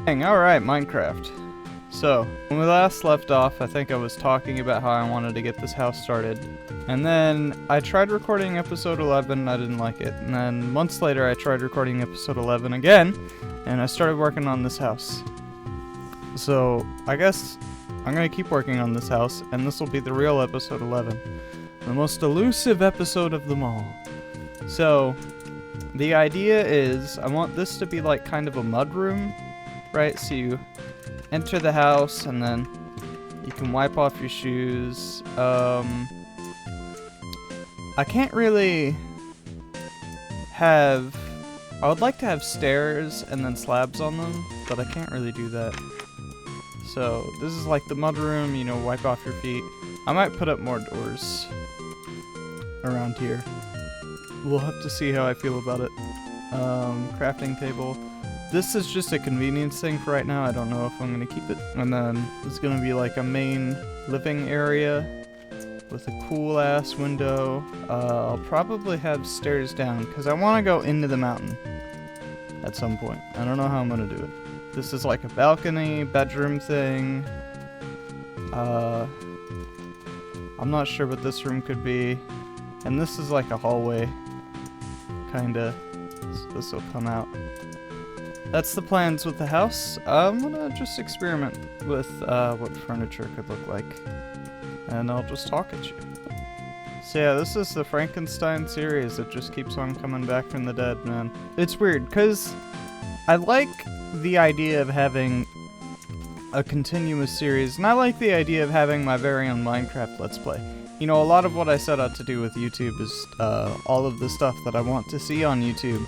Alright, Minecraft. So, when we last left off, I think I was talking about how I wanted to get this house started. And then I tried recording episode 11 and I didn't like it. And then months later I tried recording episode 11 again, and I started working on this house. So, I guess I'm gonna keep working on this house, and this will be the real episode 11. The most elusive episode of them all. So, the idea is, I want this to be like kind of a mud room, right? So you enter the house and then you can wipe off your shoes. I can't really have... I would like to have stairs and then slabs on them, but I can't really do that. So this is like the mud room, you know, wipe off your feet. I might put up more doors around here. We'll have to see how I feel about it. Crafting table. This is just a convenience thing for right now. I don't know if I'm gonna keep it. And then it's gonna be like a main living area with a cool ass window. I'll probably have stairs down because I want to go into the mountain at some point. I don't know how I'm gonna do it. This is like a balcony, bedroom thing. I'm not sure what this room could be. And this is like a hallway, kinda. So this will come out. That's the plans with the house. I'm gonna just experiment with what furniture could look like. And I'll just talk at you. So yeah, this is the Frankenstein series. It just keeps on coming back from the dead, man. It's weird, because I like the idea of having a continuous series, and I like the idea of having my very own Minecraft Let's Play. You know, a lot of what I set out to do with YouTube is all of the stuff that I want to see on YouTube,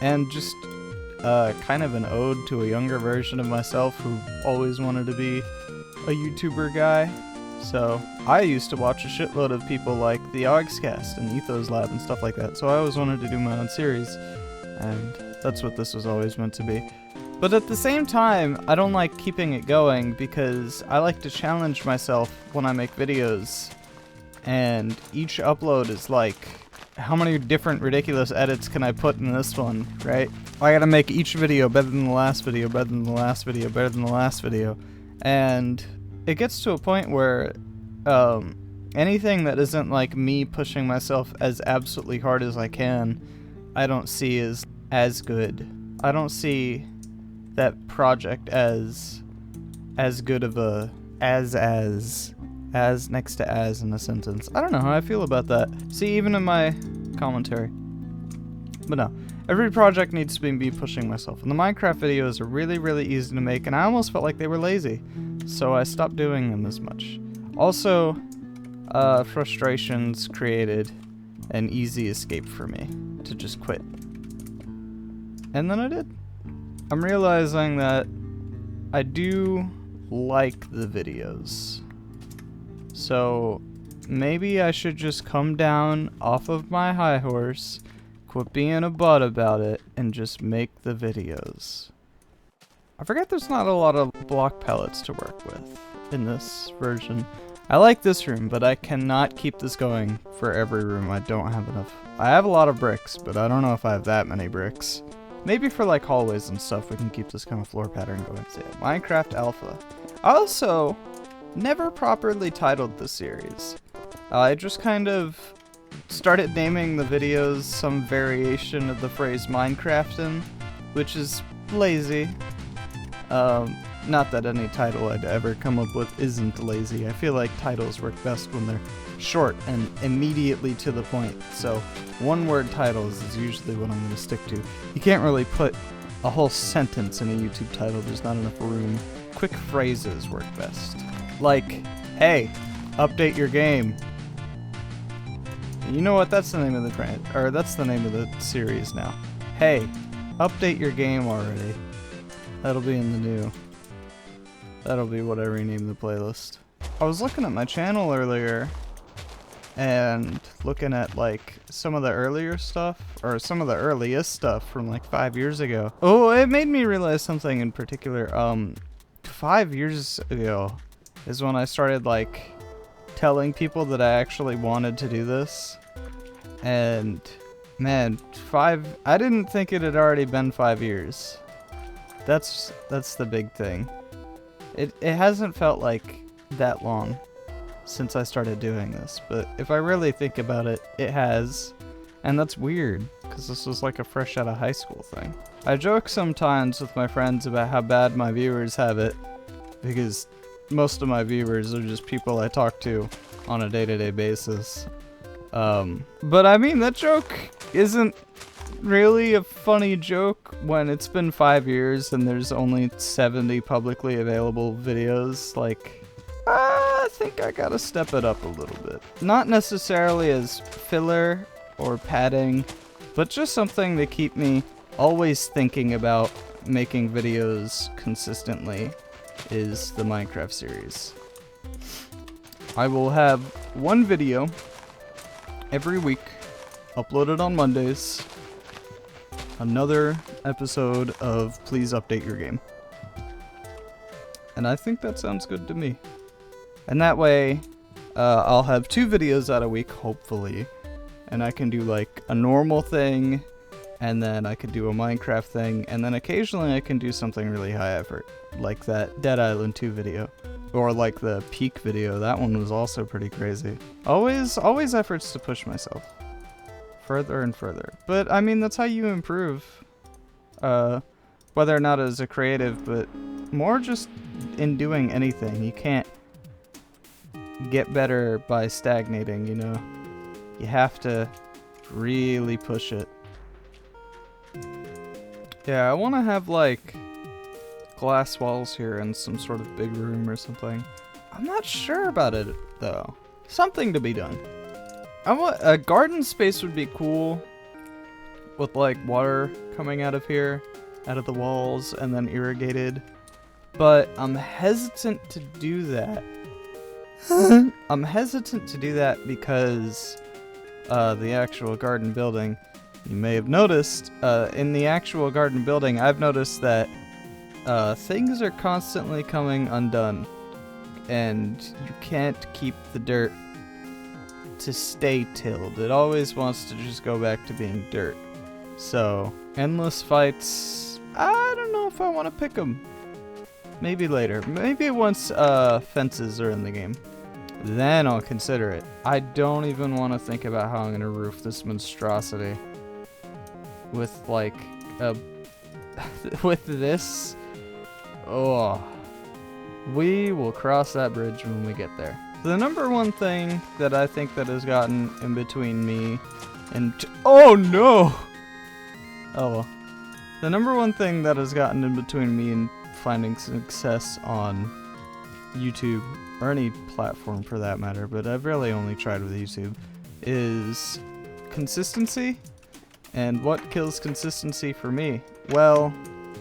and just kind of an ode to a younger version of myself who always wanted to be a YouTuber guy. So, I used to watch a shitload of people like the UYGP and Ethos Lab and stuff like that, so I always wanted to do my own series, and that's what this was always meant to be. But at the same time, I don't like keeping it going because I like to challenge myself when I make videos, and each upload is like, how many different ridiculous edits can I put in this one, right? I gotta make each video better than the last video, better than the last video, better than the last video, and it gets to a point where anything that isn't like me pushing myself as absolutely hard as I can, I don't see as good. I don't see that project as good of a as next to as in a sentence. I don't know how I feel about that. See, even in my commentary. But no, every project needs to be me pushing myself. And the Minecraft videos are really, really easy to make, and I almost felt like they were lazy. So I stopped doing them as much. Also, frustrations created an easy escape for me to just quit. And then I did. I'm realizing that I do like the videos. So maybe I should just come down off of my high horse, quit being a butt about it, and just make the videos. I forget there's not a lot of block pallets to work with in this version. I like this room, but I cannot keep this going for every room. I don't have enough. I have a lot of bricks, but I don't know if I have that many bricks. Maybe for like hallways and stuff, we can keep this kind of floor pattern going. So yeah, Minecraft Alpha. I also never properly titled the series. I just kind of started naming the videos some variation of the phrase Minecraftin', which is lazy. Not that any title I'd ever come up with isn't lazy. I feel like titles work best when they're short and immediately to the point. So one-word titles is usually what I'm going to stick to. You can't really put a whole sentence in a YouTube title. There's not enough room. Quick phrases work best. Like, hey, update your game. You know what? That's the name of that's the name of the series now. Hey, update your game already. That'll be in the new. That'll be what I rename the playlist. I was looking at my channel earlier and looking at like some of the earlier stuff, or some of the earliest stuff from like 5 years ago. Oh, it made me realize something in particular. 5 years ago is when I started like telling people that I actually wanted to do this. And man, I didn't think it had already been 5 years. That's the big thing. It hasn't felt like that long since I started doing this, but if I really think about it, it has. And that's weird, because this was like a fresh out of high school thing. I joke sometimes with my friends about how bad my viewers have it, because most of my viewers are just people I talk to on a day-to-day basis. But I mean, that joke isn't really a funny joke when it's been 5 years and there's only 70 publicly available videos. Like, I think I gotta step it up a little bit. Not necessarily as filler or padding, but just something to keep me always thinking about making videos consistently is the Minecraft series. I will have one video every week, uploaded on Mondays. Another episode of Please Update Your Game. And I think that sounds good to me. And that way, I'll have 2 videos out a week, hopefully. And I can do like a normal thing, and then I could do a Minecraft thing, and then occasionally I can do something really high effort, like that Dead Island 2 video. Or like the Peak video, that one was also pretty crazy. Always efforts to push myself further and further. But I mean, that's how you improve. Whether or not as a creative, but more just in doing anything. You can't get better by stagnating, you know? You have to really push it. Yeah, I want to have like glass walls here and some sort of big room or something. I'm not sure about it though. Something to be done. I want a garden space would be cool, with like water coming out of here, out of the walls, and then irrigated. But I'm hesitant to do that. I'm hesitant to do that because the actual garden building, you may have noticed, in the actual garden building, I've noticed that things are constantly coming undone, and you can't keep the dirt to stay tilled. It always wants to just go back to being dirt. So, endless fights, I don't know if I want to pick them. Maybe later. Maybe once fences are in the game. Then I'll consider it. I don't even want to think about how I'm going to roof this monstrosity. With like with this. Oh. We will cross that bridge when we get there. The number one thing that I think that has gotten in between me and... Oh no! Oh well. The number one thing that has gotten in between me and finding success on YouTube, or any platform for that matter, but I've really only tried with YouTube, is consistency. And what kills consistency for me? Well,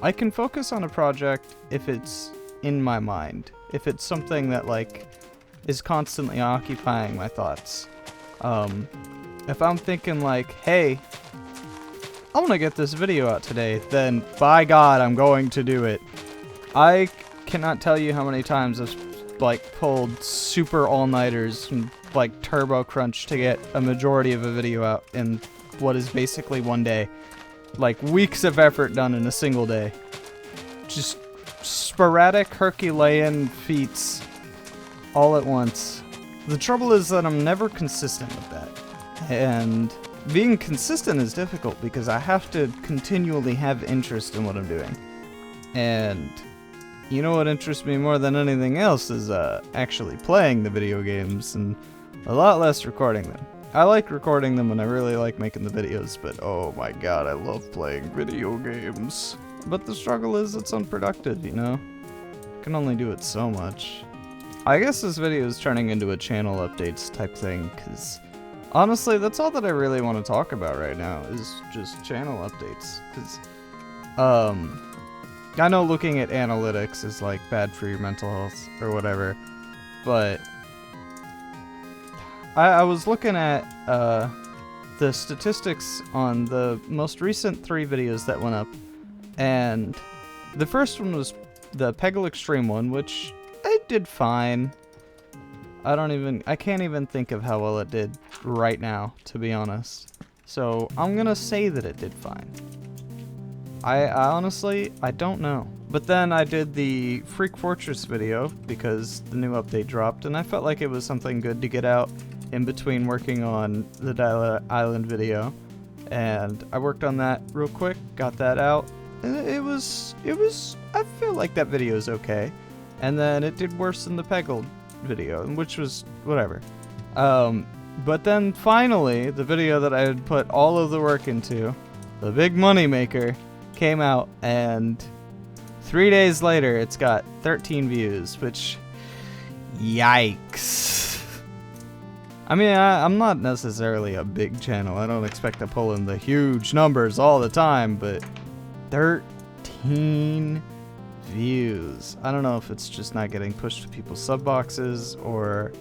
I can focus on a project if it's in my mind. If it's something that like is constantly occupying my thoughts. If I'm thinking like, hey, I want to get this video out today, then by God, I'm going to do it. I cannot tell you how many times I've like pulled super all-nighters and like turbo crunch to get a majority of a video out in what is basically one day. Like weeks of effort done in a single day. Just sporadic Herculean feats all at once. The trouble is that I'm never consistent with that. And being consistent is difficult because I have to continually have interest in what I'm doing. And you know what interests me more than anything else is actually playing the video games, and a lot less recording them. I like recording them and I really like making the videos, but oh my God, I love playing video games. But the struggle is it's unproductive, you know? I can only do it so much. I guess this video is turning into a channel updates type thing, because honestly, that's all that I really want to talk about right now, is just channel updates. Because, I know looking at analytics is like bad for your mental health or whatever, but I was looking at the statistics on the most recent 3 videos that went up, and the first one was the Peggle Extreme one, which it did fine. I can't even think of how well it did right now, to be honest. So I'm gonna say that it did fine. I honestly, I don't know. But then I did the Freak Fortress video because the new update dropped, and I felt like it was something good to get out in between working on the Dial Island video. And I worked on that real quick, got that out. And it was, I feel like that video is okay. And then it did worse than the Peggled video, which was whatever. But then finally, the video that I had put all of the work into, the big money maker, came out, and 3 days later it's got 13 views, which, yikes. I mean, I'm not necessarily a big channel. I don't expect to pull in the huge numbers all the time, but 13 views. I don't know if it's just not getting pushed to people's sub boxes or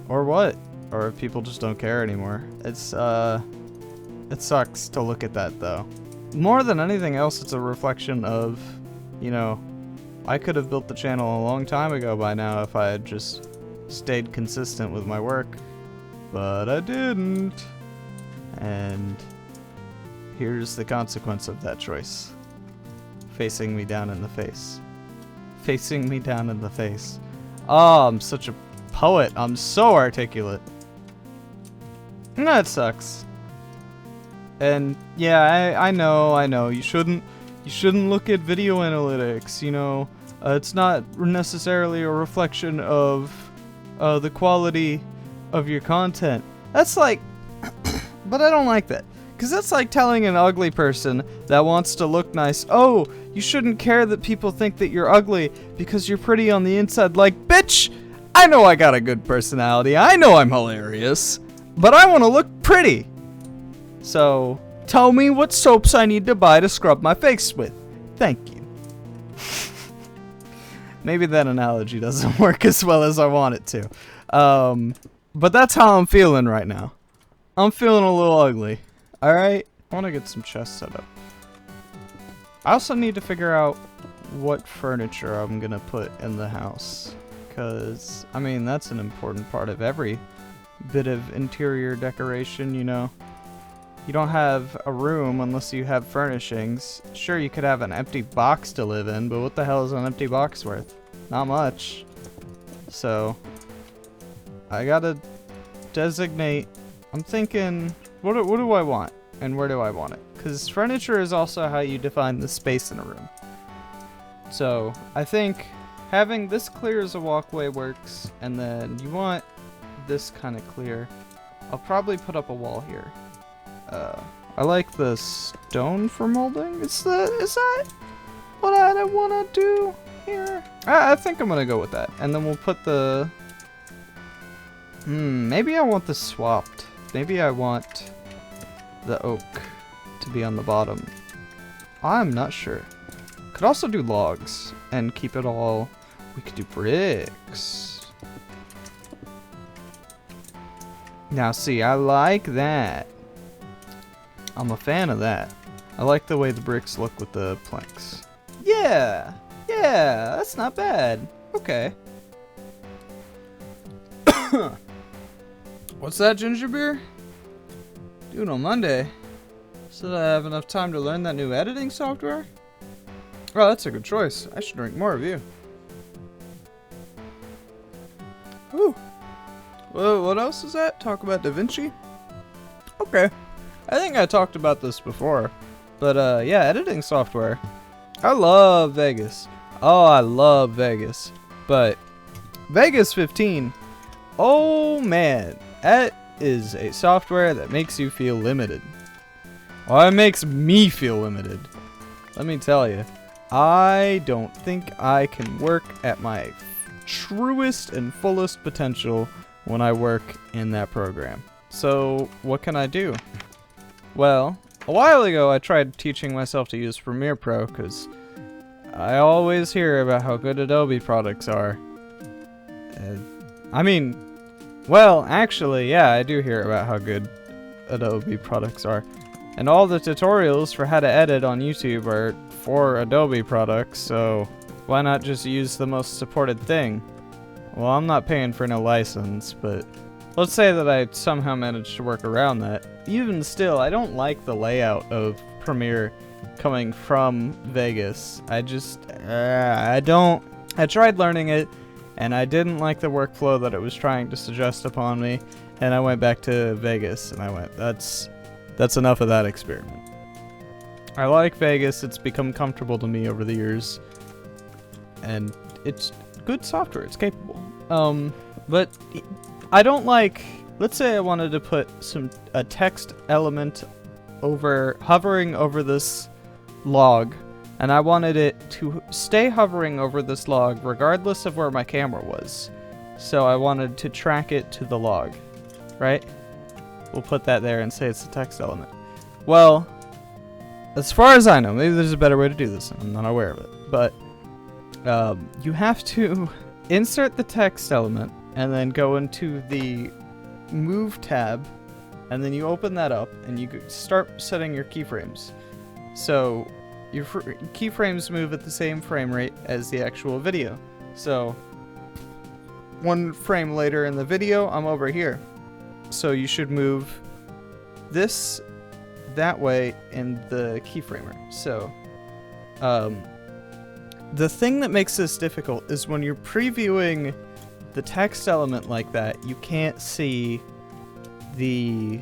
what, or if people just don't care anymore. It's it sucks to look at that though. More than anything else, it's a reflection of, you know, I could have built the channel a long time ago by now if I had just stayed consistent with my work, but I didn't. And here's the consequence of that choice. Facing me down in the face. Facing me down in the face. Oh, I'm such a poet. I'm so articulate. That sucks. And yeah, I know. You shouldn't look at video analytics, you know. It's not necessarily a reflection of the quality of your content. That's like, but I don't like that. Because that's like telling an ugly person that wants to look nice, oh, you shouldn't care that people think that you're ugly because you're pretty on the inside. Like, bitch, I know I got a good personality. I know I'm hilarious. But I want to look pretty. So, tell me what soaps I need to buy to scrub my face with. Thank you. Maybe that analogy doesn't work as well as I want it to. But that's how I'm feeling right now. I'm feeling a little ugly. Alright? I want to get some chests set up. I also need to figure out what furniture I'm going to put in the house. Because, I mean, that's an important part of every bit of interior decoration, you know. You don't have a room unless you have furnishings. Sure, you could have an empty box to live in, but what the hell is an empty box worth? Not much. So, I gotta designate. I'm thinking, what do I want? And where do I want it? Because furniture is also how you define the space in a room. So, I think having this clear as a walkway works, and then you want this kind of clear. I'll probably put up a wall here. I like the stone for molding. Is that what I want to do here? I think I'm going to go with that. And then we'll put the... maybe I want this swapped. Maybe I want the oak to be on the bottom. I'm not sure. Could also do logs and keep it all... We could do bricks. Now see, I like that. I'm a fan of that. I like the way the bricks look with the planks. Yeah, that's not bad. Okay. What's that, ginger beer? Dude, on Monday. Said I have enough time to learn that new editing software? Oh, that's a good choice. I should drink more of you. Ooh. Well, what else is that? Talk about DaVinci? Okay. I think I talked about this before. But, yeah, editing software. I love Vegas. Oh, I love Vegas. But Vegas 15, oh man, that is a software that makes you feel limited. Well, it makes me feel limited. Let me tell you, I don't think I can work at my truest and fullest potential when I work in that program. So what can I do? Well, a while ago I tried teaching myself to use Premiere Pro because I always hear about how good Adobe products are. I mean, well, actually, yeah, I do hear about how good Adobe products are. And all the tutorials for how to edit on YouTube are for Adobe products, so why not just use the most supported thing? Well, I'm not paying for no license, but let's say that I somehow managed to work around that. Even still, I don't like the layout of Premiere coming from Vegas. I tried learning it, and I didn't like the workflow that it was trying to suggest upon me, and I went back to Vegas, and I went, that's enough of that experiment. I like Vegas. It's become comfortable to me over the years, and it's good software. It's capable. But I don't like, let's say I wanted to put a text element hovering over this log, and I wanted it to stay hovering over this log regardless of where my camera was. So I wanted to track it to the log, right? We'll put that there and say it's a text element. Well, as far as I know, maybe there's a better way to do this. I'm not aware of it. But you have to insert the text element and then go into the Move tab, and then you open that up and you start setting your keyframes. So your keyframes move at the same frame rate as the actual video. So 1 frame later in the video, I'm over here. So you should move this that way in the keyframer. So the thing that makes this difficult is when you're previewing the text element like that, you can't see the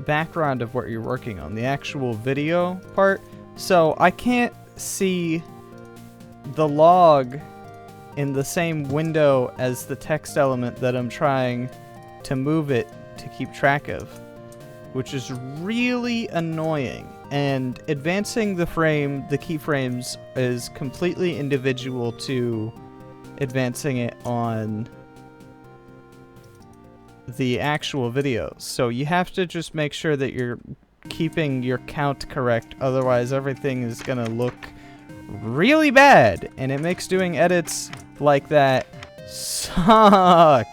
background of what you're working on, the actual video part. So I can't see the log in the same window as the text element that I'm trying to move it to keep track of, which is really annoying. And advancing the keyframes is completely individual to advancing it on the actual video. So you have to just make sure that you're keeping your count correct, otherwise everything is gonna look really bad, and it makes doing edits like that suck.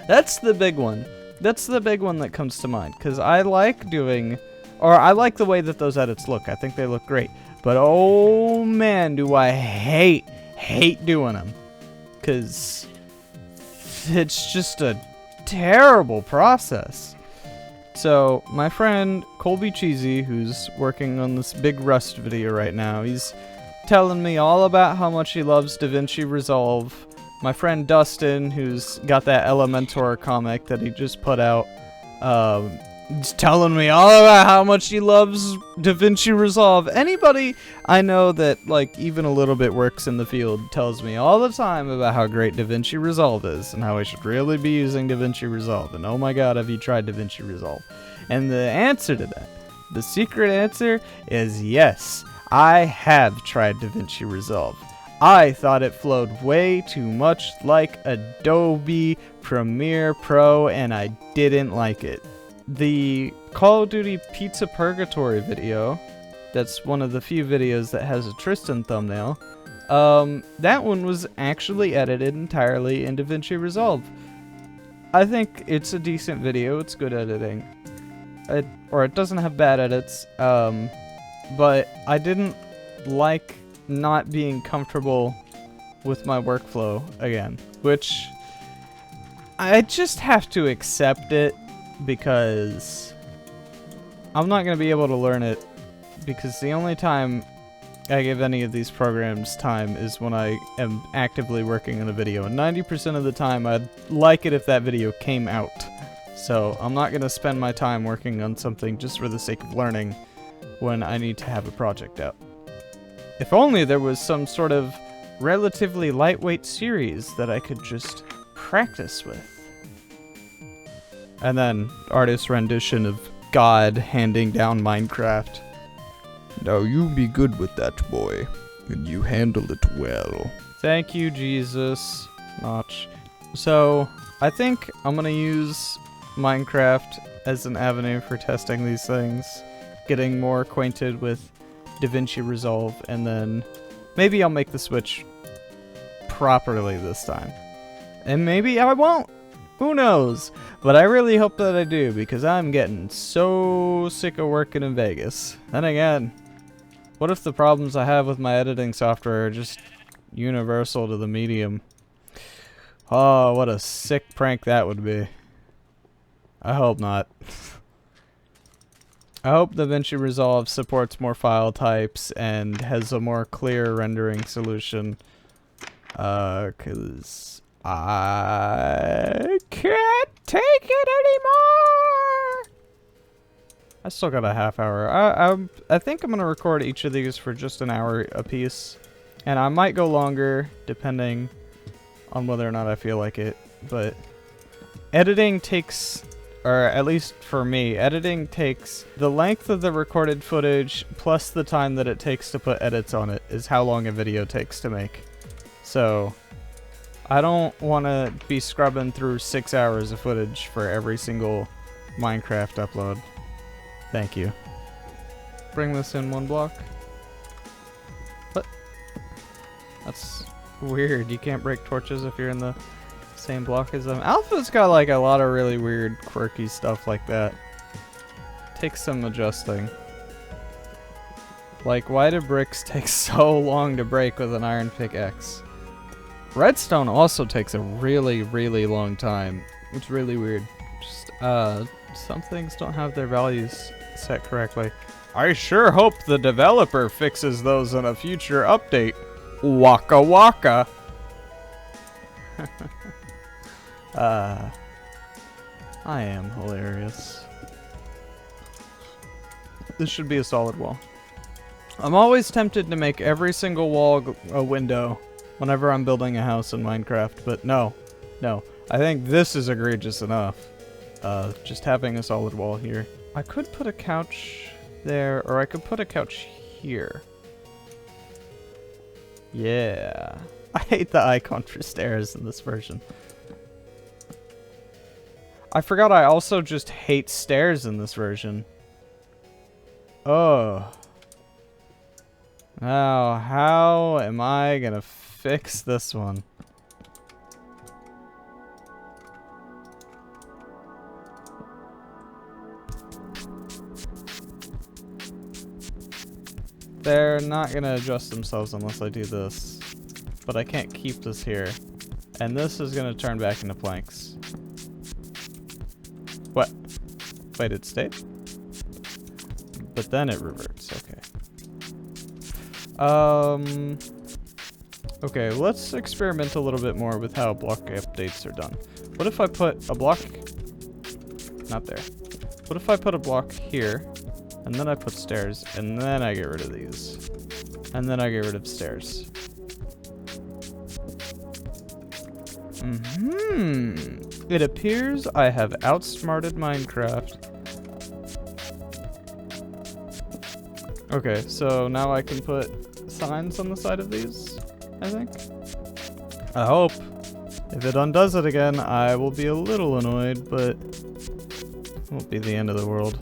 That's the big one. That's the big one that comes to mind, because I like the way that those edits look. I think they look great. But oh man, do I hate doing them. Because it's just a terrible process. So my friend Colby Cheesy, who's working on this big Rust video right now, he's telling me all about how much he loves DaVinci Resolve. My friend Dustin, who's got that Elementor comic that he just put out, he's telling me all about how much he loves DaVinci Resolve. Anybody I know that, like, even a little bit works in the field tells me all the time about how great DaVinci Resolve is and how I should really be using DaVinci Resolve. And oh my god, have you tried DaVinci Resolve? And the answer to that, the secret answer is yes, I have tried DaVinci Resolve. I thought it flowed way too much like Adobe Premiere Pro, and I didn't like it. The Call of Duty Pizza Purgatory video, that's one of the few videos that has a Tristan thumbnail, that one was actually edited entirely in DaVinci Resolve. I think it's a decent video, it's good editing. It doesn't have bad edits, but I didn't like not being comfortable with my workflow again, which I just have to accept it, because I'm not going to be able to learn it, because the only time I give any of these programs time is when I am actively working on a video, and 90% of the time I'd like it if that video came out. So I'm not going to spend my time working on something just for the sake of learning when I need to have a project out. If only there was some sort of relatively lightweight series that I could just practice with. And then artist's rendition of God handing down Minecraft. Now you be good with that, boy, and you handle it well. Thank you, Jesus. Notch. So, I think I'm gonna use Minecraft as an avenue for testing these things, getting more acquainted with DaVinci Resolve, and then maybe I'll make the switch properly this time. And maybe I won't. Who knows? But I really hope that I do, because I'm getting so sick of working in Vegas. Then again, what if the problems I have with my editing software are just universal to the medium? Oh, what a sick prank that would be. I hope not. I hope DaVinci Resolve supports more file types and has a more clear rendering solution. Cause I can't take it anymore! I still got a half hour. I think I'm gonna record each of these for just an hour a piece. And I might go longer, depending on whether or not I feel like it. But editing takes, or at least for me, editing takes the length of the recorded footage plus the time that it takes to put edits on it is how long a video takes to make. So I don't want to be scrubbing through 6 hours of footage for every single Minecraft upload. Thank you. Bring this in one block. What? That's weird. You can't break torches if you're in the same block as them. Alpha's got like a lot of really weird, quirky stuff like that. Takes some adjusting. Like, why do bricks take so long to break with an iron pickaxe? Redstone also takes a really, really long time. It's really weird. Just, some things don't have their values set correctly. I sure hope the developer fixes those in a future update. Waka waka. I am hilarious. This should be a solid wall. I'm always tempted to make every single wall a window whenever I'm building a house in Minecraft, but no. I think this is egregious enough. Just having a solid wall here. I could put a couch there, or I could put a couch here. Yeah. I hate the icon for stairs in this version. I forgot I also just hate stairs in this version. Oh. Now, how am I gonna fix this one? They're not gonna adjust themselves unless I do this. But I can't keep this here. And this is gonna turn back into planks. What? Wait, it stayed? But then it reverts, okay. Okay, let's experiment a little bit more with how block updates are done. What if I put a block... Not there. What if I put a block here, and then I put stairs, and then I get rid of these. And then I get rid of stairs. It appears I have outsmarted Minecraft. Okay, so now I can put signs on the side of these, I think. I hope. If it undoes it again, I will be a little annoyed, but it won't be the end of the world.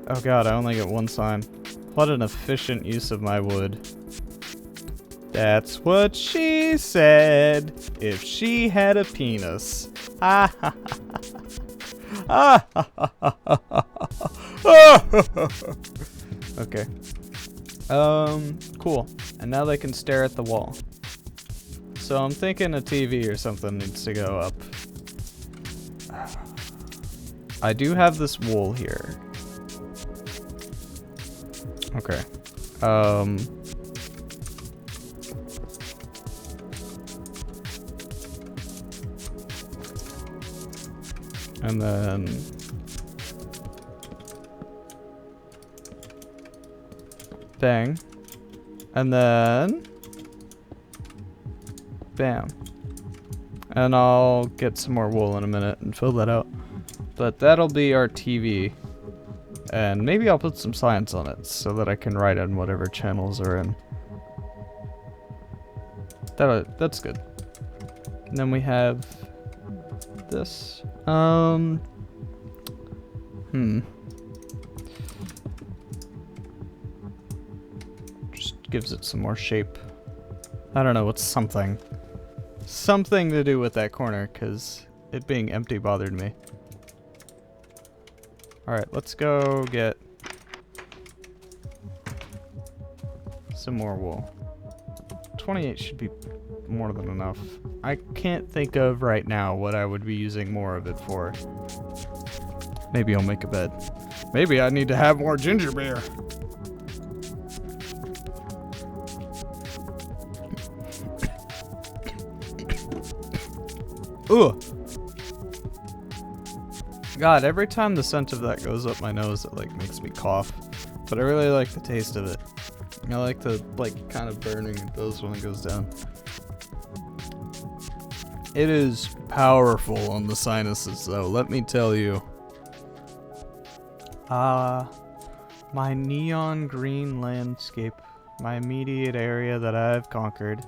Oh god, I only get one sign. What an efficient use of my wood. That's what she said if she had a penis. Ah ha ha ha. Okay. Cool. And now they can stare at the wall. So I'm thinking a TV or something needs to go up. I do have this wool here. Okay. And then bang. And then bam. And I'll get some more wool in a minute and fill that out. But that'll be our TV. And maybe I'll put some signs on it so that I can write on whatever channels are in. That's good. And then we have this. Just gives it some more shape. I don't know, what's something? Something to do with that corner, because it being empty bothered me. Alright, let's go get some more wool. 28 should be more than enough. I can't think of right now what I would be using more of it for. Maybe I'll make a bed. Maybe I need to have more ginger beer. Ugh. God, every time the scent of that goes up my nose, it like makes me cough. But I really like the taste of it. I like the like kind of burning it does when it goes down. It is powerful on the sinuses though, let me tell you. My neon green landscape. My immediate area that I've conquered.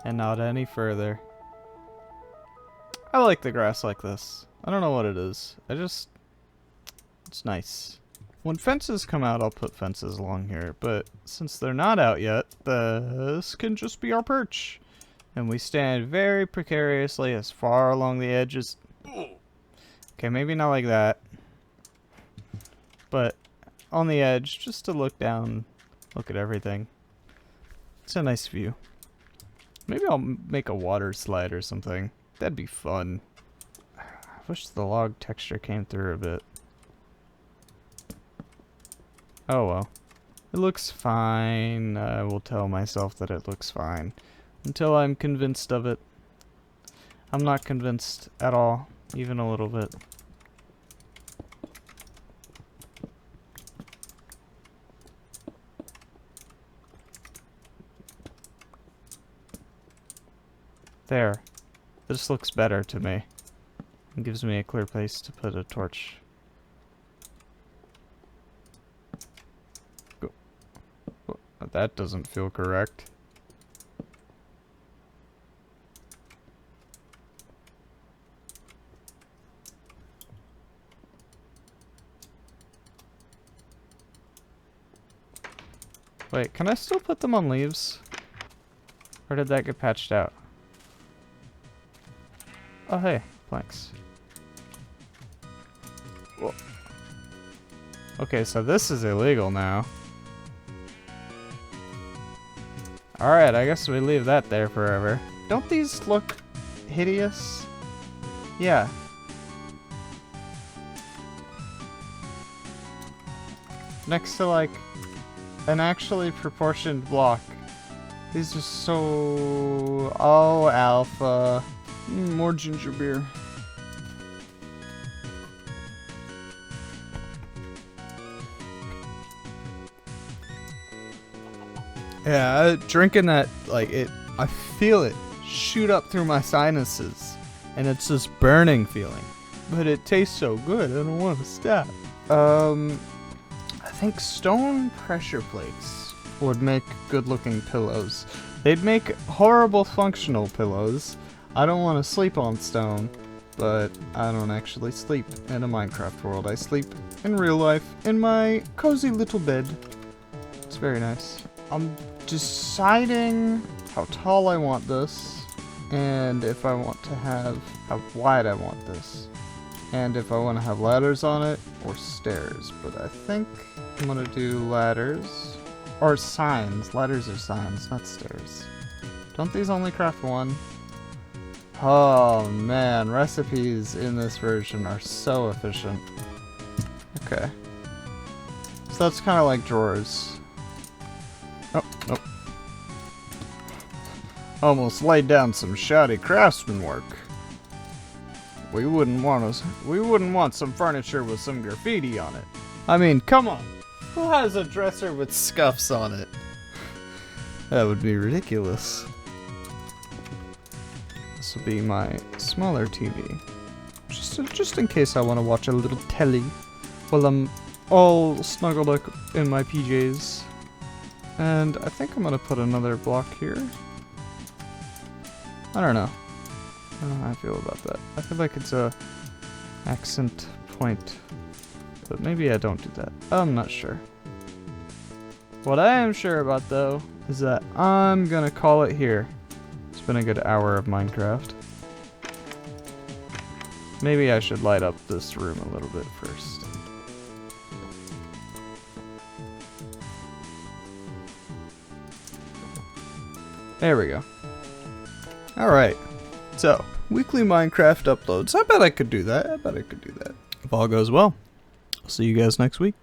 And not any further. I like the grass like this. I don't know what it is. It's nice. When fences come out, I'll put fences along here. But since they're not out yet, this can just be our perch. And we stand very precariously as far along the edges. Okay, maybe not like that. But on the edge, just to look down, look at everything. It's a nice view. Maybe I'll make a water slide or something. That'd be fun. I wish the log texture came through a bit. Oh well. It looks fine. I will tell myself that it looks fine. Until I'm convinced of it. I'm not convinced at all. Even a little bit. There. This looks better to me. It gives me a clear place to put a torch. Go. That doesn't feel correct. Wait, can I still put them on leaves? Or did that get patched out? Oh hey, planks. Whoa. Okay, so this is illegal now. Alright, I guess we leave that there forever. Don't these look hideous? Yeah. Next to like an actually proportioned block. These are so... Oh, alpha. More ginger beer. Yeah, drinking that, like, I feel it shoot up through my sinuses. And it's this burning feeling. But it tastes so good, I don't want to stop. I think stone pressure plates would make good-looking pillows. They'd make horrible functional pillows. I don't want to sleep on stone, but I don't actually sleep in a Minecraft world. I sleep in real life in my cozy little bed. It's very nice. I'm deciding how tall I want this, and if I want to have how wide I want this, and if I want to have ladders on it or stairs. But I think I'm gonna do ladders or signs. Ladders are signs, not stairs. Don't these only craft one? Oh man, recipes in this version are so efficient. Okay. So that's kind of like drawers. Oh, nope. Almost laid down some shoddy craftsman work. We wouldn't want some furniture with some graffiti on it. I mean, come on. Who has a dresser with scuffs on it? That would be ridiculous. This will be my smaller TV. Just in case I want to watch a little telly while I'm all snuggled up in my PJs. And I think I'm gonna put another block here. I don't know. I don't know how I feel about that. I feel like it's a accent point. But maybe I don't do that. I'm not sure. What I am sure about though is that I'm gonna call it here. It's been a good hour of Minecraft. Maybe I should light up this room a little bit first. There we go. Alright. So, weekly Minecraft uploads. I bet I could do that. If all goes well. I'll see you guys next week.